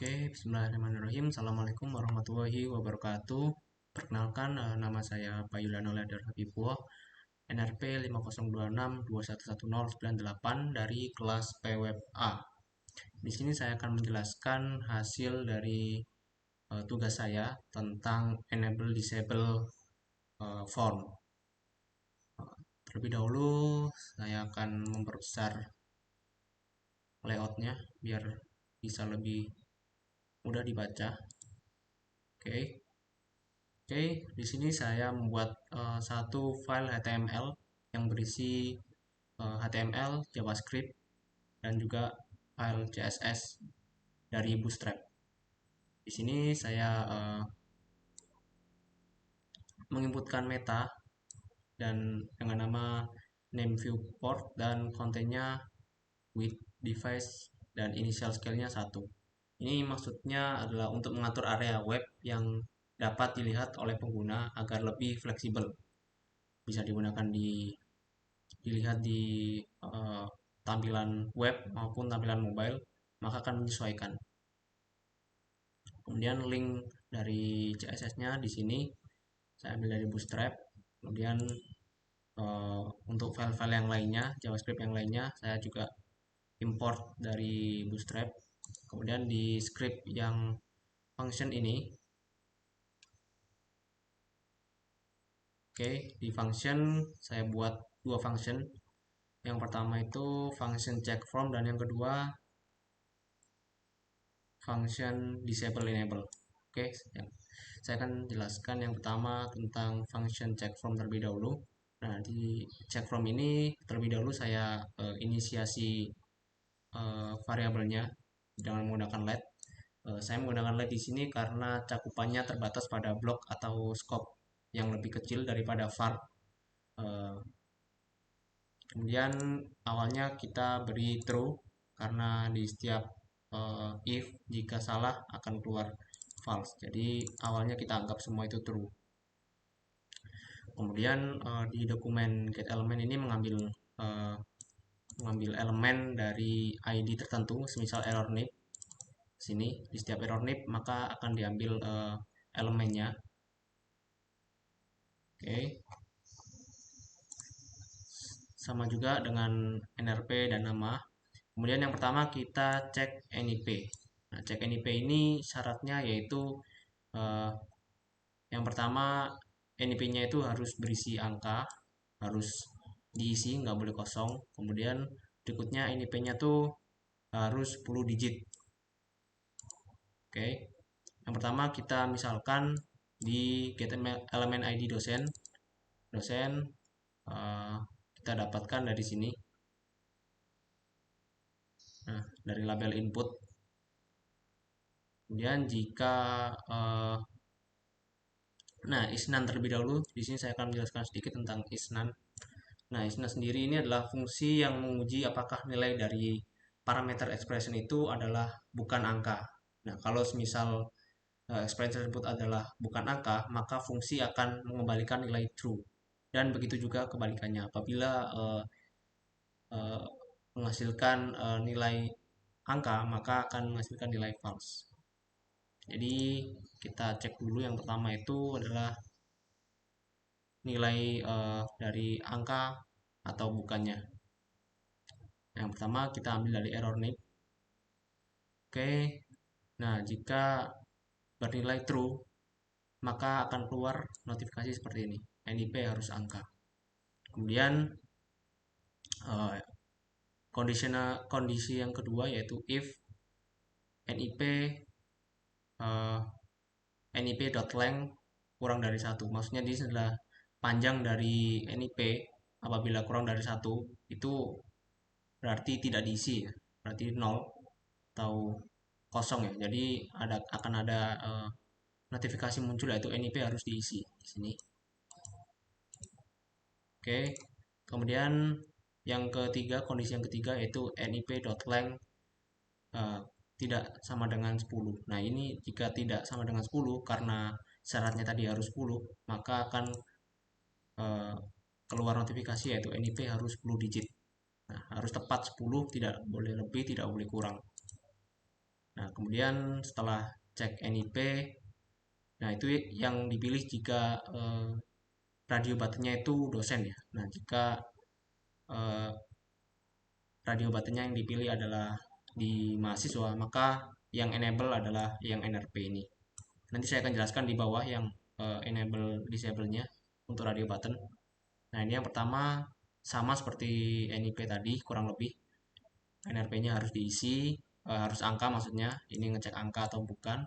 Oke, bismillahirrahmanirrahim. Assalamualaikum warahmatullahi wabarakatuh. Perkenalkan, nama saya Bayuliano Ledar Habibullah, NRP 5026211098 dari kelas PWeb A. Di sini saya akan menjelaskan hasil dari tugas saya tentang enable disable form. Terlebih dahulu, saya akan memperbesar layoutnya biar bisa lebih mudah dibaca. Oke. Oke, di sini saya membuat satu file HTML yang berisi HTML, JavaScript, dan juga file CSS dari Bootstrap. Di sini saya menginputkan meta dan dengan nama name viewport dan kontennya with device dan initial scale-nya 1. Ini maksudnya adalah untuk mengatur area web yang dapat dilihat oleh pengguna agar lebih fleksibel. Bisa digunakan dilihat di tampilan web maupun tampilan mobile, maka akan menyesuaikan. Kemudian link dari CSS-nya di sini saya ambil dari Bootstrap. Kemudian untuk file-file yang lainnya, JavaScript yang lainnya, saya juga import dari Bootstrap. Kemudian di script yang function ini, oke, di function saya buat dua function. Yang pertama itu function check from dan yang kedua function disable enable. Oke, saya akan jelaskan yang pertama tentang function check from terlebih dahulu. Nah, di check from ini terlebih dahulu saya inisiasi variabelnya dengan menggunakan let. Saya menggunakan let di sini karena cakupannya terbatas pada blok atau scope yang lebih kecil daripada var. Kemudian awalnya kita beri true karena di setiap if jika salah akan keluar false. Jadi awalnya kita anggap semua itu true. Kemudian di dokumen getElement ini mengambil elemen dari ID tertentu, semisal error nib. Sini di setiap error nib maka akan diambil elemennya. Oke. Sama juga dengan NRP dan nama. Kemudian yang pertama kita cek NIP. Nah, cek NIP ini syaratnya yaitu eh, yang pertama NIP-nya itu harus berisi angka, harus diisi, nggak boleh kosong. Kemudian berikutnya NIP-nya tuh harus 10 digit. Oke. Yang pertama kita misalkan di get elemen ID dosen, eh, kita dapatkan dari sini. Nah, dari label input. Kemudian jika nah, isnan terlebih dahulu, di sini saya akan menjelaskan sedikit tentang isnan. Nah, isnan sendiri ini adalah fungsi yang menguji apakah nilai dari parameter expression itu adalah bukan angka. Nah, kalau semisal expression tersebut adalah bukan angka, maka fungsi akan mengembalikan nilai true. Dan begitu juga kebalikannya. Apabila uh, menghasilkan nilai angka, maka akan menghasilkan nilai false. Jadi kita cek dulu yang pertama itu adalah nilai dari angka atau bukannya. Yang pertama kita ambil dari error nib. Oke. Nah, jika bernilai true, maka akan keluar notifikasi seperti ini. NIP harus angka. Kemudian kondisi yang kedua yaitu if NIP NIP.length kurang dari 1. Maksudnya ini adalah panjang dari NIP apabila kurang dari 1 itu berarti tidak diisi ya. Berarti 0 atau kosong ya. Jadi akan ada notifikasi muncul yaitu NIP harus diisi di sini. Oke. Kemudian yang ketiga, kondisi yang ketiga yaitu NIP.length tidak sama dengan 10. Nah, ini jika tidak sama dengan 10 karena syaratnya tadi harus 10, maka akan eh, keluar notifikasi yaitu NIP harus 10 digit. Nah, harus tepat 10, tidak boleh lebih, tidak boleh kurang. Nah, kemudian setelah cek NIP, nah itu yang dipilih jika radio buttonnya itu dosen ya. Nah, jika eh, radio buttonnya yang dipilih adalah di mahasiswa, maka yang enable adalah yang NRP ini. Nanti saya akan jelaskan di bawah yang enable disable-nya untuk radio button. Nah, ini yang pertama sama seperti NIP tadi kurang lebih. NRP-nya harus diisi, harus angka maksudnya. Ini ngecek angka atau bukan.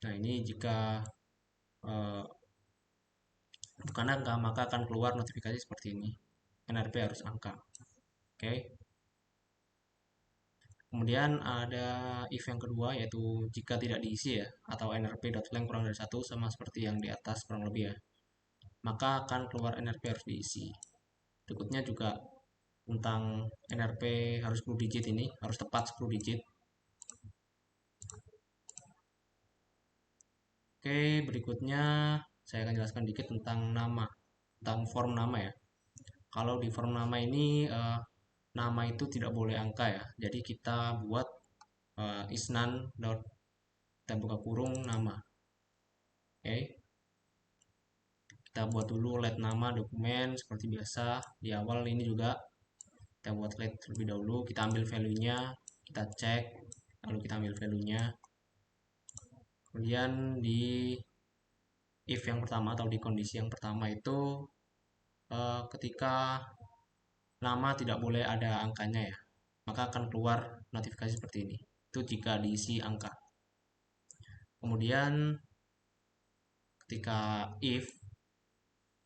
Nah, ini jika eh, bukan angka, maka akan keluar notifikasi seperti ini. NRP harus angka. Oke. Kemudian ada if yang kedua yaitu jika tidak diisi ya atau nrp.length kurang dari 1 sama seperti yang di atas kurang lebih ya. Maka akan keluar NRP harus diisi. Berikutnya juga tentang NRP harus 10 digit ini, harus tepat 10 digit. Oke, berikutnya saya akan jelaskan dikit tentang nama, tentang form nama ya. Kalau di form nama ini nama itu tidak boleh angka ya. Jadi kita buat isnan dot kita buka kurung nama. Oke, kita buat dulu let nama dokumen seperti biasa. Di awal ini juga kita buat let terlebih dahulu. Kita ambil value-nya, kita cek, lalu kita ambil value-nya. Kemudian di if yang pertama atau di kondisi yang pertama itu ketika nama tidak boleh ada angkanya ya, maka akan keluar notifikasi seperti ini. Itu jika diisi angka. Kemudian ketika if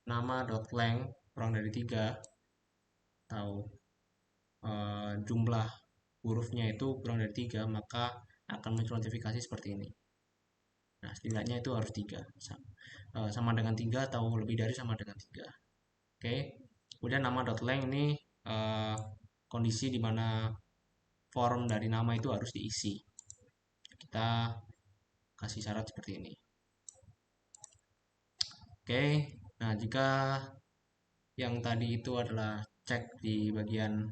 nama.length kurang dari 3 atau jumlah hurufnya itu kurang dari 3, maka akan muncul notifikasi seperti ini. Nah, setidaknya itu harus 3. Sama dengan 3 atau lebih dari sama dengan 3. Oke. Kemudian nama.length ini kondisi di mana form dari nama itu harus diisi. Kita kasih syarat seperti ini. Oke. Nah, jika yang tadi itu adalah cek di bagian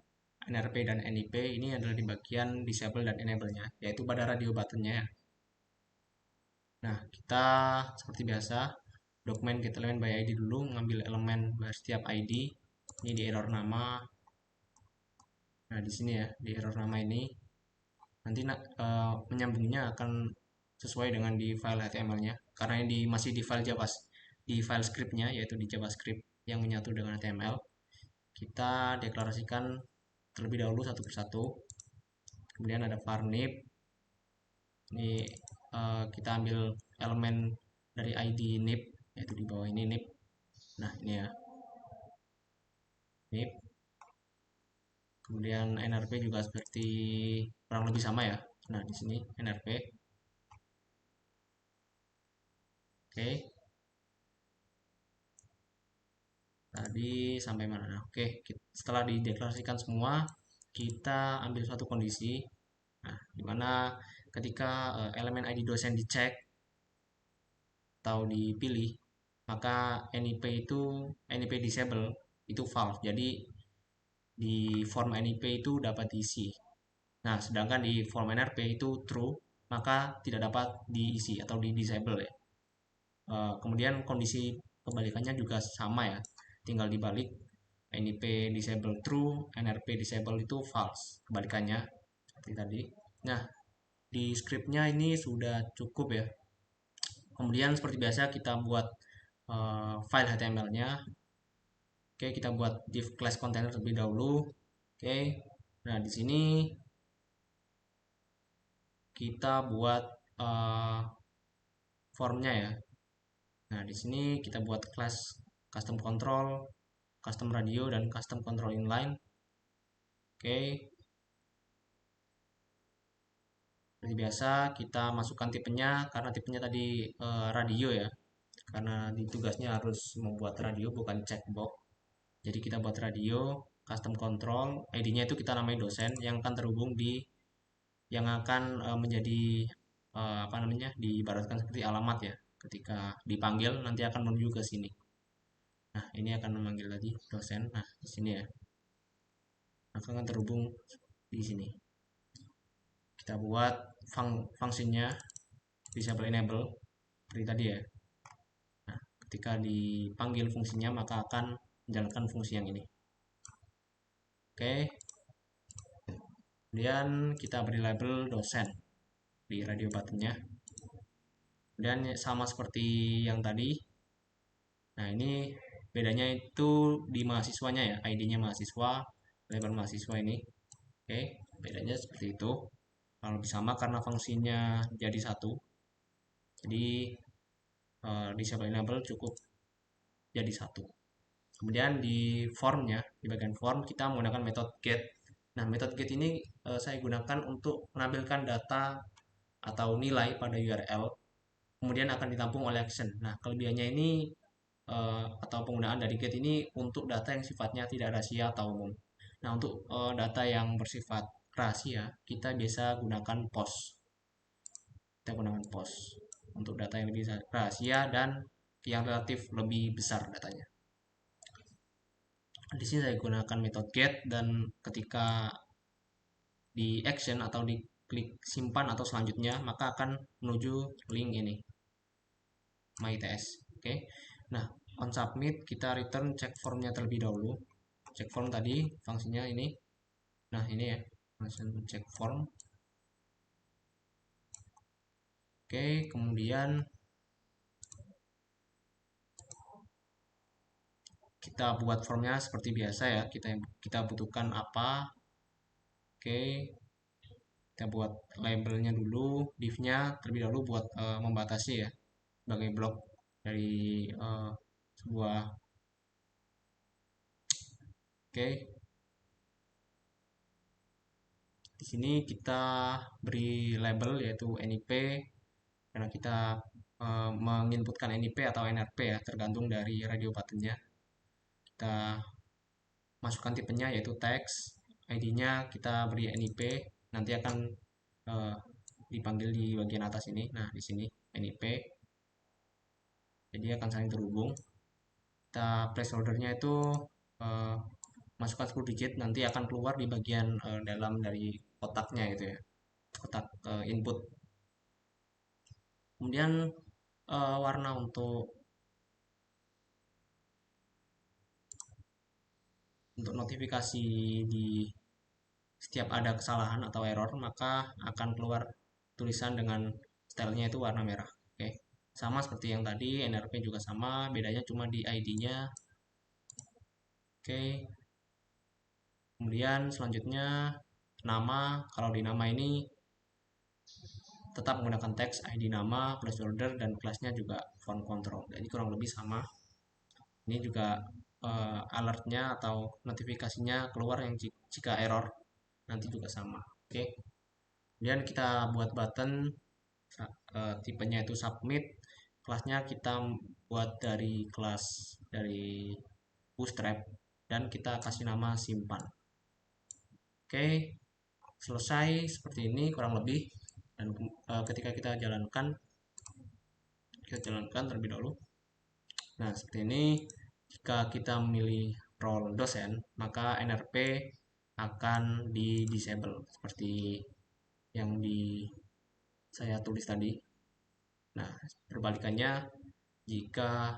NRP dan NIP, ini adalah di bagian disable dan enable-nya, yaitu pada radio button-nya. Nah, kita seperti biasa, dokumen get element by ID dulu, mengambil elemen setiap ID. Ini di error nama. Nah, di sini ya, di error nama ini. Nanti menyambungnya akan sesuai dengan di file HTML-nya. Karena ini masih di file di file script-nya, yaitu di JavaScript yang menyatu dengan HTML. Kita deklarasikan terlebih dahulu satu persatu. Kemudian ada var nib. Ini kita ambil elemen dari ID nib, yaitu di bawah ini nib. Nah, ini ya. Nib. Kemudian NRP juga seperti kurang lebih sama ya. Nah, di sini NRP. Oke. Tadi sampai mana? Nah, oke, setelah dideklarasikan semua, kita ambil suatu kondisi. Nah, dimana ketika elemen ID dosen dicek atau dipilih, maka NIP disable itu false. Jadi di form NIP itu dapat diisi. Nah, sedangkan di form NRP itu true, maka tidak dapat diisi atau di disable ya. Kemudian kondisi kebalikannya juga sama ya, tinggal dibalik. NIP disable true, NRP disable itu false, kebalikannya seperti tadi. Nah, di scriptnya ini sudah cukup ya. Kemudian seperti biasa kita buat file HTML-nya. Oke, kita buat div class container terlebih dahulu. Oke, nah di sini kita buat formnya ya. Nah, di sini kita buat class custom control, custom radio, dan custom control inline. Oke. Seperti biasa, kita masukkan tipenya, karena tipenya tadi radio ya. Karena di tugasnya harus membuat radio, bukan checkbox. Jadi kita buat radio, custom control, ID-nya itu kita namai dosen, yang akan terhubung yang akan menjadi apa namanya, diibaratkan seperti alamat ya. Ketika dipanggil, nanti akan menuju ke sini. Nah, ini akan memanggil lagi dosen. Nah, di sini ya. Maka akan terhubung di sini. Kita buat fungsinya disable enable seperti tadi ya. Nah, ketika dipanggil fungsinya maka akan menjalankan fungsi yang ini. Oke. Kemudian kita beri label dosen di radio buttonnya. Dan sama seperti yang tadi. Nah, ini bedanya itu di mahasiswanya ya, ID-nya mahasiswa, label mahasiswa ini. Oke, bedanya seperti itu. Kalau lebih sama karena fungsinya jadi satu. Jadi disable enable cukup jadi satu. Kemudian di formnya, di bagian form kita menggunakan metode get. Nah, metode get ini saya gunakan untuk menampilkan data atau nilai pada URL, kemudian akan ditampung oleh action. Nah, kelebihannya ini atau penggunaan dari get ini untuk data yang sifatnya tidak rahasia atau umum. Nah, untuk data yang bersifat rahasia, kita biasa gunakan post. Kita gunakan post untuk data yang lebih rahasia dan yang relatif lebih besar datanya. Di sini saya gunakan metode get dan ketika di action atau di klik simpan atau selanjutnya maka akan menuju link ini myTS. Oke. Nah, on submit kita return check formnya terlebih dahulu. Check form tadi fungsinya ini. Nah, ini ya. Langsung check form. Oke, kemudian kita buat formnya seperti biasa ya. Kita butuhkan apa? Oke, kita buat labelnya dulu, div-nya terlebih dahulu buat membatasi ya sebagai blok dari sebuah. Oke, di sini kita beri label yaitu NIP karena kita menginputkan NIP atau NRP ya tergantung dari radio buttonnya. Kita masukkan tipenya yaitu text, ID-nya kita beri NIP, nanti akan dipanggil di bagian atas ini. Nah, di sini NIP. Jadi akan saling terhubung. Kita placeholder-nya itu masukkan 10 digit, nanti akan keluar di bagian dalam dari kotaknya gitu ya. Kotak input. Kemudian warna untuk notifikasi di setiap ada kesalahan atau error maka akan keluar tulisan dengan stylenya itu warna merah. Oke, sama seperti yang tadi, NRP juga sama, bedanya cuma di ID-nya. Oke, kemudian selanjutnya nama. Kalau di nama ini tetap menggunakan teks, ID nama, placeholder, dan kelasnya juga font control. Jadi kurang lebih sama. Ini juga alertnya atau notifikasinya keluar yang jika error nanti juga sama. Oke. Kemudian kita buat button tipenya itu submit. Kelasnya kita buat dari kelas dari bootstrap dan kita kasih nama simpan. Oke. Selesai seperti ini kurang lebih. Dan ketika kita jalankan terlebih dahulu. Nah, seperti ini. Jika kita memilih role dosen, maka NRP akan di disable seperti yang saya tulis tadi. Nah, berbalikannya jika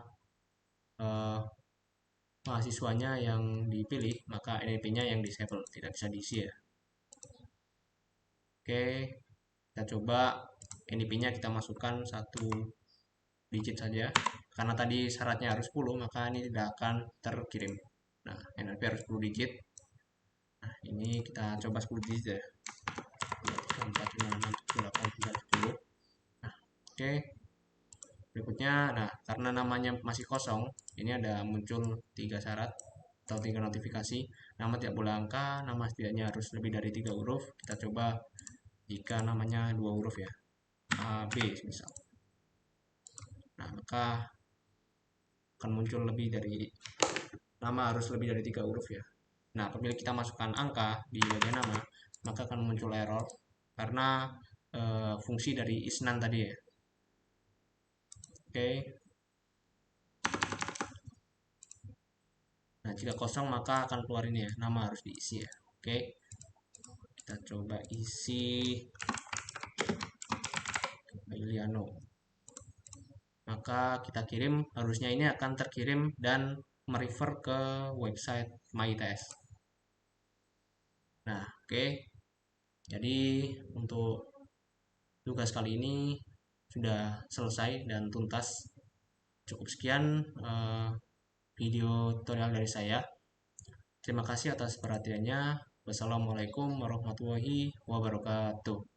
mahasiswanya yang dipilih, maka NRP-nya yang disable, tidak bisa diisi ya. Oke, kita coba NRP-nya kita masukkan 1 digit saja. Karena tadi syaratnya harus 10, maka ini tidak akan terkirim. Nah, NRP harus 10 digit. Nah, ini kita coba 10 digit ya. 4, 5, 6, 7, 8, 9, 10. Nah, oke. Berikutnya, nah karena namanya masih kosong, ini ada muncul 3 syarat atau 3 notifikasi. Nama tidak boleh angka, nama setidaknya harus lebih dari 3 huruf. Kita coba jika namanya 2 huruf ya, A, B misal. Nah, maka akan muncul lebih dari nama harus lebih dari 3 huruf ya. Nah, apabila kita masukkan angka di bagian nama, maka akan muncul error karena fungsi dari isnan tadi ya. Oke. Nah, jika kosong maka akan keluar ini ya, nama harus diisi ya. Oke. Kita coba isi Liliano. Maka kita kirim, harusnya ini akan terkirim dan merefer ke website MyITS. Nah, oke. Jadi untuk tugas kali ini sudah selesai dan tuntas. Cukup sekian video tutorial dari saya. Terima kasih atas perhatiannya. Wassalamualaikum warahmatullahi wabarakatuh.